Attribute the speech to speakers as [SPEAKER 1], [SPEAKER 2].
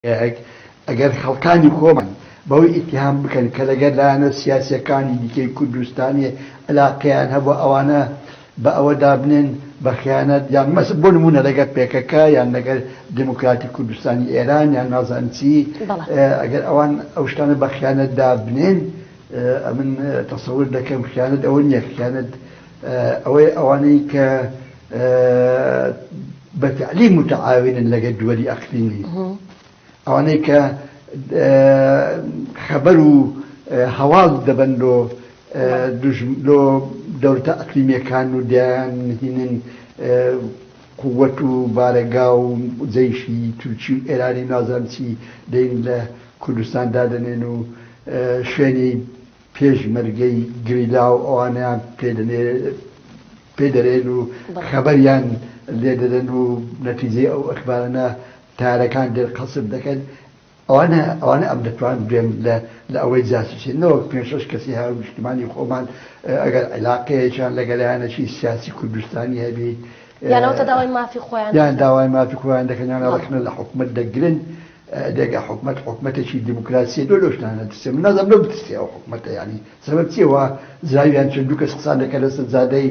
[SPEAKER 1] ئەگەر خەڵکانی خۆمان بەوەی ئیتیهام بکەن کە لەگەر لایەنە سیاسیەکانی دیکەی کوردستانی علاقەیان هەبوو ئەوانە بە ئەوە دابنێن بە خیانەت یان مەسڵ بۆ نمونە لەگەر پێکەکە یان لەگەر دموکراتی کوردستانی ئێران یان نازانم چی ئەگەر ئەوان ئەو شتانە بە خیانەت دابنێن من تەسەور دەکەم خیانەت ئەوە نییە خیانەت ئەوەی ئەوانەی کە بەفعلی متعاونن لەگەر دووەری ئەقلیمی ئەوانەی کە خەبەر و هەواڵ دەبن لۆ دەوڵەتە ئەقلیمیەکان و دەیانهێنن قووەت و بارەگا و جەیشی تورکی و ئێرانی نازانم چی دەین لە کوردستان دادەنێن و شوێنی پێشمەرگەی گریلا و ئەوانیان پێدەرێن و خەبەریان لێ دەدەن و نەتیجەی ئەو ئەخبارانە تارەکان دەرقەسب دەکەن ئەوانە ئەم دەتوان بێم لە ئەوەی جاسوسێنەوە پێشەش کەسی هاو نیشتیمانی خۆمان ئەگەر علاقەیەکیان لەگەلایەنەی سیاسی کوردستانی هەبێ
[SPEAKER 2] یانەوەتە داوای مافی خۆیان
[SPEAKER 1] یان داوای مافی خۆیان دەکەن یان ڕەخنە لە حکومەت دەگرن دەگە حکومەتێکی دیموکراسی دۆ شتانە دەستێ من نازانم لەو بتستێ ئەو حکومەتە ینی سەبەب چیەوە زاویان چەند دوو کەس قسان دەکەن لەسەر زادەی